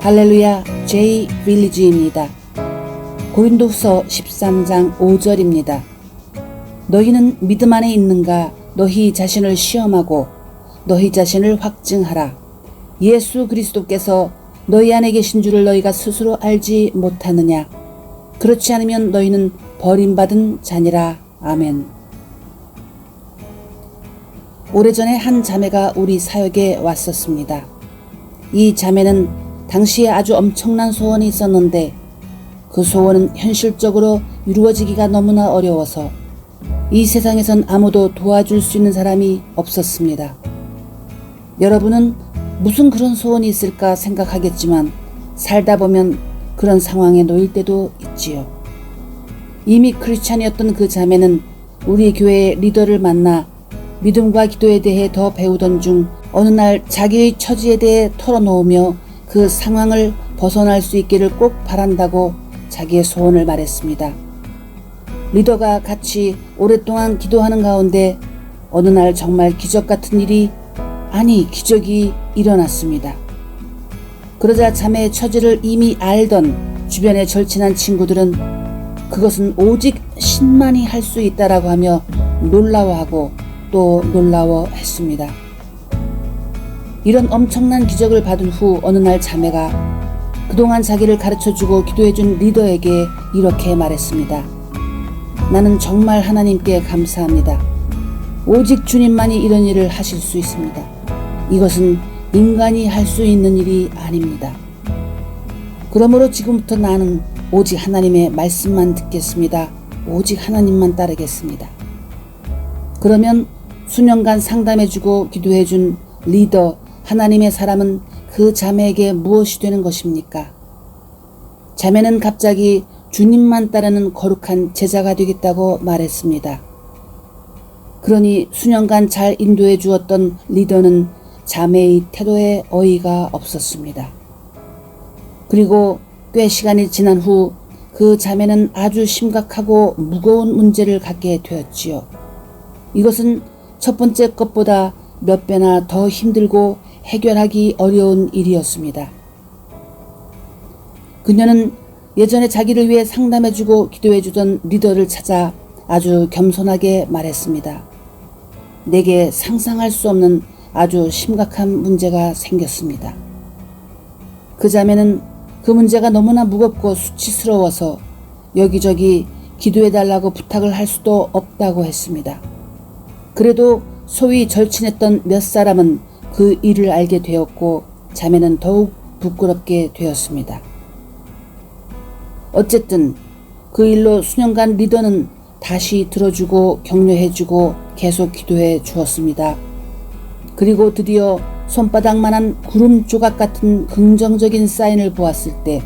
할렐루야, J 빌리지입니다. 고린도후서 13장 5절입니다. 너희는 믿음 안에 있는가? 너희 자신을 시험하고 너희 자신을 확증하라. 예수 그리스도께서 너희 안에 계신 줄을 너희가 스스로 알지 못하느냐? 그렇지 않으면 너희는 버림받은 자니라. 아멘. 오래전에 한 자매가 우리 사역에 왔었습니다. 이 자매는 당시에 아주 엄청난 소원이 있었는데 그 소원은 현실적으로 이루어지기가 너무나 어려워서 이 세상에선 아무도 도와줄 수 있는 사람이 없었습니다. 여러분은 무슨 그런 소원이 있을까 생각하겠지만 살다 보면 그런 상황에 놓일 때도 있지요. 이미 크리스찬이었던 그 자매는 우리 교회의 리더를 만나 믿음과 기도에 대해 더 배우던 중 어느 날 자기의 처지에 대해 털어놓으며 그 상황을 벗어날 수 있기를 꼭 바란다고 자기의 소원을 말했습니다. 리더가 같이 오랫동안 기도하는 가운데 어느 날 정말 기적 같은 일이 기적이 일어났습니다. 그러자 자매의 처지를 이미 알던 주변의 절친한 친구들은 그것은 오직 신만이 할 수 있다라고 하며 놀라워하고 또 놀라워했습니다. 이런 엄청난 기적을 받은 후 어느 날 자매가 그동안 자기를 가르쳐주고 기도해준 리더에게 이렇게 말했습니다. 나는 정말 하나님께 감사합니다. 오직 주님만이 이런 일을 하실 수 있습니다. 이것은 인간이 할 수 있는 일이 아닙니다. 그러므로 지금부터 나는 오직 하나님의 말씀만 듣겠습니다. 오직 하나님만 따르겠습니다. 그러면 수년간 상담해주고 기도해준 리더 하나님의 사람은 그 자매에게 무엇이 되는 것입니까? 자매는 갑자기 주님만 따르는 거룩한 제자가 되겠다고 말했습니다. 그러니 수년간 잘 인도해 주었던 리더는 자매의 태도에 어이가 없었습니다. 그리고 꽤 시간이 지난 후 그 자매는 아주 심각하고 무거운 문제를 갖게 되었지요. 이것은 첫 번째 것보다 몇 배나 더 힘들고 해결하기 어려운 일이었습니다. 그녀는 예전에 자기를 위해 상담해주고 기도해주던 리더를 찾아 아주 겸손하게 말했습니다. 내게 상상할 수 없는 아주 심각한 문제가 생겼습니다. 그 자매는 그 문제가 너무나 무겁고 수치스러워서 여기저기 기도해달라고 부탁을 할 수도 없다고 했습니다. 그래도 소위 절친했던 몇 사람은 그 일을 알게 되었고 자매는 더욱 부끄럽게 되었습니다. 어쨌든 그 일로 수년간 리더는 다시 들어주고 격려해주고 계속 기도해 주었습니다. 그리고 드디어 손바닥만한 구름 조각 같은 긍정적인 사인을 보았을 때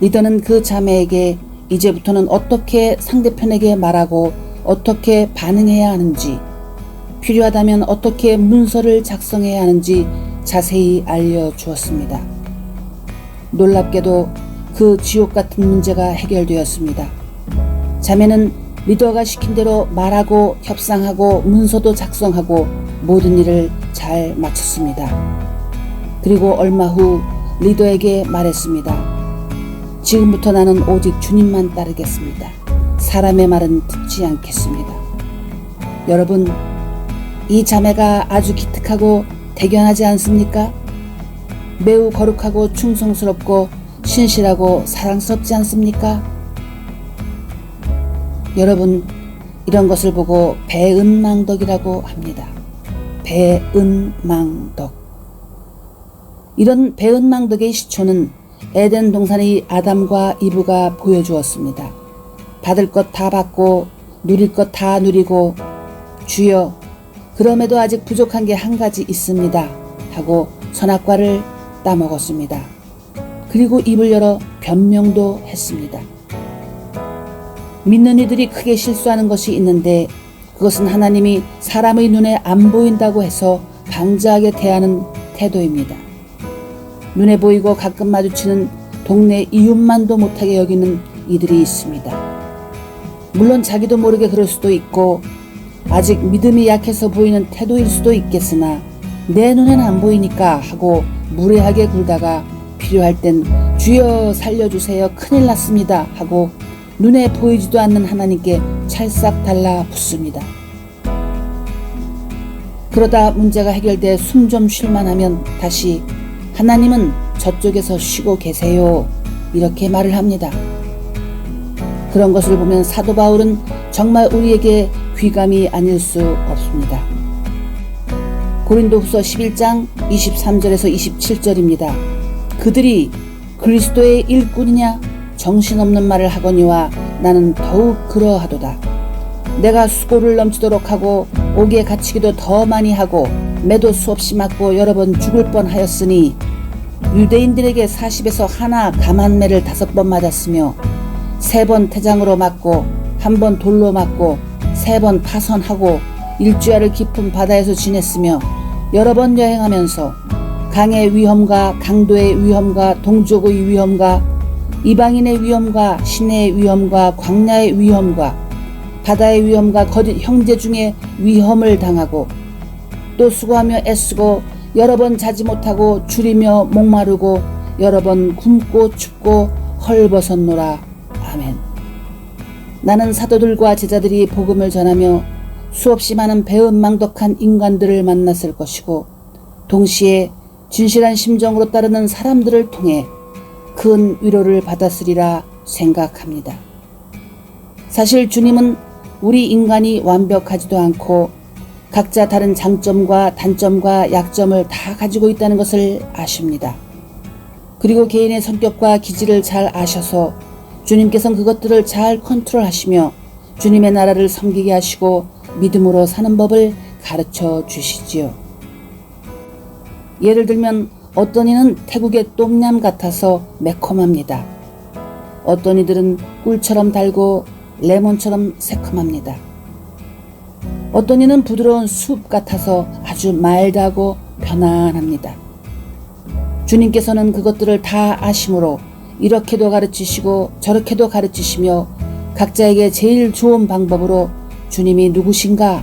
리더는 그 자매에게 이제부터는 어떻게 상대편에게 말하고 어떻게 반응해야 하는지 필요하다면 어떻게 문서를 작성해야 하는지 자세히 알려주었습니다. 놀랍게도 그 지옥 같은 문제가 해결되었습니다. 자매는 리더가 시킨 대로 말하고 협상하고 문서도 작성하고 모든 일을 잘 마쳤습니다. 그리고 얼마 후 리더에게 말했습니다. 지금부터 나는 오직 주님만 따르겠습니다. 사람의 말은 듣지 않겠습니다. 여러분, 이 자매가 아주 기특하고 대견하지 않습니까? 매우 거룩하고 충성스럽고 신실하고 사랑스럽지 않습니까? 여러분, 이런 것을 보고 배은망덕이라고 합니다. 배은망덕. 이런 배은망덕의 시초는 에덴 동산의 아담과 이브가 보여주었습니다. 받을 것 다 받고 누릴 것 다 누리고 주여 그럼에도 아직 부족한 게 한 가지 있습니다 하고 선악과를 따먹었습니다. 그리고 입을 열어 변명도 했습니다. 믿는 이들이 크게 실수하는 것이 있는데 그것은 하나님이 사람의 눈에 안 보인다고 해서 방자하게 대하는 태도입니다. 눈에 보이고 가끔 마주치는 동네 이웃만도 못하게 여기는 이들이 있습니다. 물론 자기도 모르게 그럴 수도 있고 아직 믿음이 약해서 보이는 태도일 수도 있겠으나 내 눈엔 안 보이니까 하고 무례하게 굴다가 필요할 땐 주여 살려주세요 큰일 났습니다 하고 눈에 보이지도 않는 하나님께 찰싹 달라붙습니다. 그러다 문제가 해결돼 숨 좀 쉴만 하면 다시 하나님은 저쪽에서 쉬고 계세요 이렇게 말을 합니다. 그런 것을 보면 사도 바울은 정말 우리에게 귀감이 아닐 수 없습니다. 고린도후서 11장 23절에서 27절입니다. 그들이 그리스도의 일꾼이냐 정신없는 말을 하거니와 나는 더욱 그러하도다. 내가 수고를 넘치도록 하고 옥에 갇히기도 더 많이 하고 매도 수없이 맞고 여러 번 죽을 뻔하였으니 유대인들에게 40에서 하나 감한매를 5번 맞았으며 3번 태장으로 맞고 1번 돌로 맞고 3번 파선하고 일주야를 깊은 바다에서 지냈으며 여러 번 여행하면서 강의 위험과 강도의 위험과 동족의 위험과 이방인의 위험과 시내의 위험과 광야의 위험과 바다의 위험과 거짓 형제 중에 위험을 당하고 또 수고하며 애쓰고 여러 번 자지 못하고 줄이며 목마르고 여러 번 굶고 춥고 헐벗었노라. 아멘. 나는 사도들과 제자들이 복음을 전하며 수없이 많은 배은망덕한 인간들을 만났을 것이고 동시에 진실한 심정으로 따르는 사람들을 통해 큰 위로를 받았으리라 생각합니다. 사실 주님은 우리 인간이 완벽하지도 않고 각자 다른 장점과 단점과 약점을 다 가지고 있다는 것을 아십니다. 그리고 개인의 성격과 기질을 잘 아셔서 주님께서는 그것들을 잘 컨트롤하시며 주님의 나라를 섬기게 하시고 믿음으로 사는 법을 가르쳐 주시지요. 예를 들면 어떤 이는 태국의 똠얌 같아서 매콤합니다. 어떤 이들은 꿀처럼 달고 레몬처럼 새콤합니다. 어떤 이는 부드러운 숲 같아서 아주 마일드하고 편안합니다. 주님께서는 그것들을 다 아심으로 이렇게도 가르치시고 저렇게도 가르치시며 각자에게 제일 좋은 방법으로 주님이 누구신가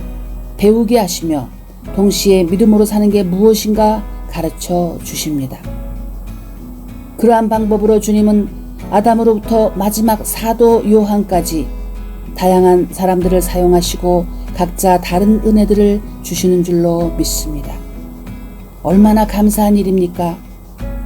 배우게 하시며 동시에 믿음으로 사는 게 무엇인가 가르쳐 주십니다. 그러한 방법으로 주님은 아담으로부터 마지막 사도 요한까지 다양한 사람들을 사용하시고 각자 다른 은혜들을 주시는 줄로 믿습니다. 얼마나 감사한 일입니까?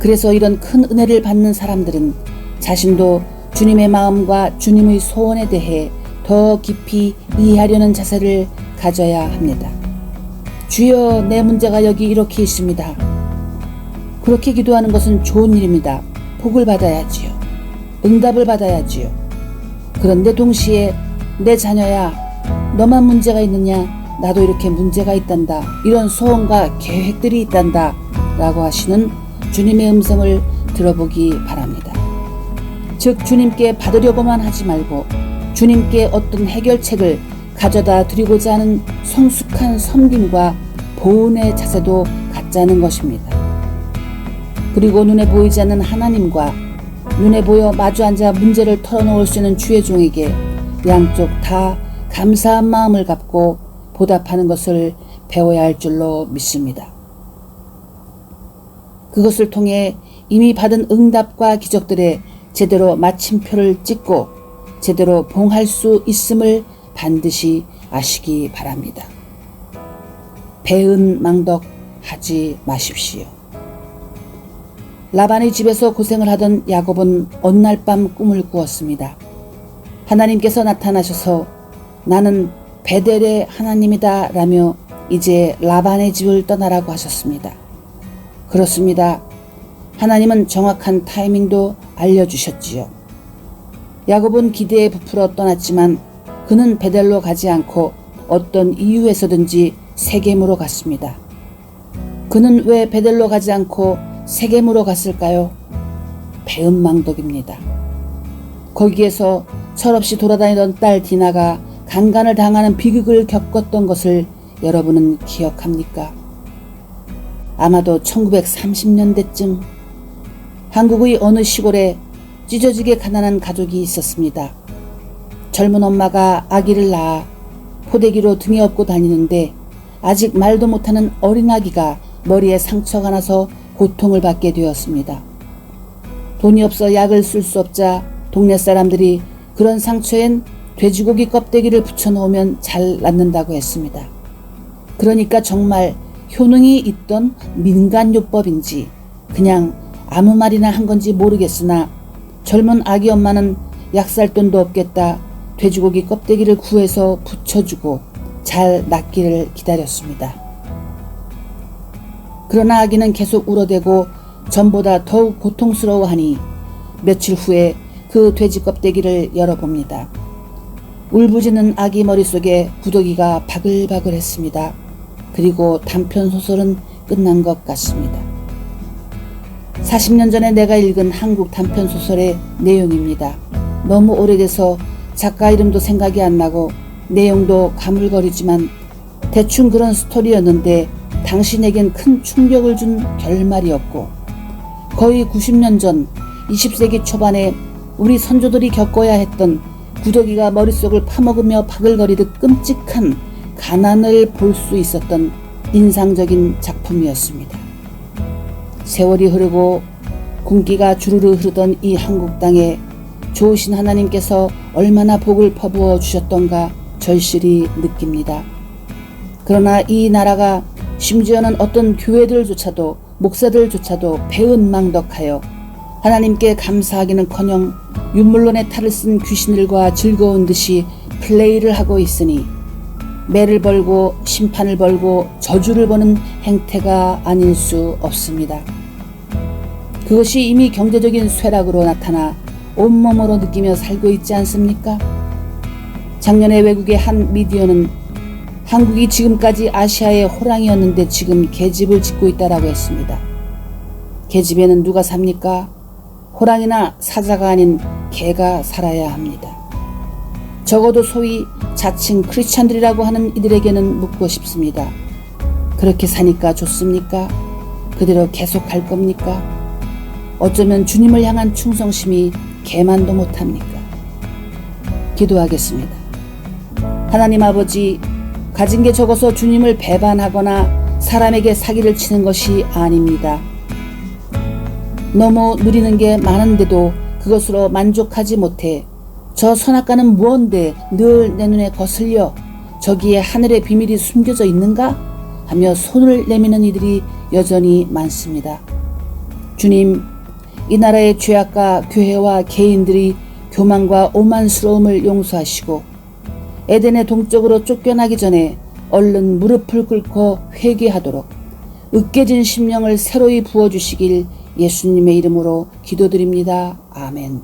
그래서 이런 큰 은혜를 받는 사람들은 자신도 주님의 마음과 주님의 소원에 대해 더 깊이 이해하려는 자세를 가져야 합니다. 주여, 내 문제가 여기 이렇게 있습니다. 그렇게 기도하는 것은 좋은 일입니다. 복을 받아야지요. 응답을 받아야지요. 그런데 동시에 내 자녀야, 너만 문제가 있느냐? 나도 이렇게 문제가 있단다. 이런 소원과 계획들이 있단다. 라고 하시는 주님의 음성을 들어보기 바랍니다. 즉 주님께 받으려고만 하지 말고 주님께 어떤 해결책을 가져다 드리고자 하는 성숙한 섬김과 보은의 자세도 갖자는 것입니다. 그리고 눈에 보이지 않는 하나님과 눈에 보여 마주 앉아 문제를 털어놓을 수 있는 주의 종에게 양쪽 다 감사한 마음을 갖고 보답하는 것을 배워야 할 줄로 믿습니다. 그것을 통해 이미 받은 응답과 기적들에 제대로 마침표를 찍고 제대로 봉할 수 있음을 반드시 아시기 바랍니다. 배은망덕하지 마십시오. 라반의 집에서 고생을 하던 야곱은 어느 날 밤 꿈을 꾸었습니다. 하나님께서 나타나셔서 나는 베델의 하나님이다 라며 이제 라반의 집을 떠나라고 하셨습니다. 그렇습니다. 하나님은 정확한 타이밍도 알려주셨지요. 야곱은 기대에 부풀어 떠났지만 그는 베델로 가지 않고 어떤 이유에서든지 세겜으로 갔습니다. 그는 왜 베델로 가지 않고 세겜으로 갔을까요? 배은망덕입니다. 거기에서 철없이 돌아다니던 딸 디나가 강간을 당하는 비극을 겪었던 것을 여러분은 기억합니까? 아마도 1930년대쯤 한국의 어느 시골에 찢어지게 가난한 가족이 있었습니다. 젊은 엄마가 아기를 낳아 포대기로 등에 업고 다니는데 아직 말도 못하는 어린아기가 머리에 상처가 나서 고통을 받게 되었습니다. 돈이 없어 약을 쓸 수 없자 동네 사람들이 그런 상처엔 돼지고기 껍데기를 붙여놓으면 잘 낫는다고 했습니다. 그러니까 정말 효능이 있던 민간요법인지 그냥 아무 말이나 한 건지 모르겠으나 젊은 아기 엄마는 약 살 돈도 없겠다 돼지고기 껍데기를 구해서 붙여주고 잘 낫기를 기다렸습니다. 그러나 아기는 계속 울어대고 전보다 더욱 고통스러워하니 며칠 후에 그 돼지 껍데기를 열어봅니다. 울부짖는 아기 머릿속에 구더기가 바글바글했습니다. 그리고 단편소설은 끝난 것 같습니다. 40년 전에 내가 읽은 한국 단편소설의 내용입니다. 너무 오래돼서 작가 이름도 생각이 안 나고 내용도 가물거리지만 대충 그런 스토리였는데 당신에겐 큰 충격을 준 결말이었고 거의 90년 전 20세기 초반에 우리 선조들이 겪어야 했던 구더기가 머릿속을 파먹으며 바글거리듯 끔찍한 가난을 볼 수 있었던 인상적인 작품이었습니다. 세월이 흐르고 군기가 주르르 흐르던 이 한국 땅에 좋으신 하나님께서 얼마나 복을 퍼부어 주셨던가 절실히 느낍니다. 그러나 이 나라가 심지어는 어떤 교회들조차도 목사들조차도 배은망덕하여 하나님께 감사하기는커녕 윤물론의 탈을 쓴 귀신들과 즐거운 듯이 플레이를 하고 있으니 매를 벌고 심판을 벌고 저주를 버는 행태가 아닐 수 없습니다. 그것이 이미 경제적인 쇠락으로 나타나 온몸으로 느끼며 살고 있지 않습니까? 작년에 외국의 한 미디어는 한국이 지금까지 아시아의 호랑이였는데 지금 계집을 짓고 있다라고 했습니다. 계집에는 누가 삽니까? 호랑이나 사자가 아닌 개가 살아야 합니다. 적어도 소위 자칭 크리스찬들이라고 하는 이들에게는 묻고 싶습니다. 그렇게 사니까 좋습니까? 그대로 계속 갈 겁니까? 어쩌면 주님을 향한 충성심이 개만도 못합니까? 기도하겠습니다. 하나님 아버지, 가진 게 적어서 주님을 배반하거나 사람에게 사기를 치는 것이 아닙니다. 너무 누리는 게 많은데도 그것으로 만족하지 못해 저 선악과는 무언데 늘 내 눈에 거슬려 저기에 하늘의 비밀이 숨겨져 있는가? 하며 손을 내미는 이들이 여전히 많습니다. 주님, 이 나라의 죄악과 교회와 개인들이 교만과 오만스러움을 용서하시고 에덴의 동쪽으로 쫓겨나기 전에 얼른 무릎을 꿇고 회개하도록 으깨진 심령을 새로이 부어주시길 예수님의 이름으로 기도드립니다. 아멘.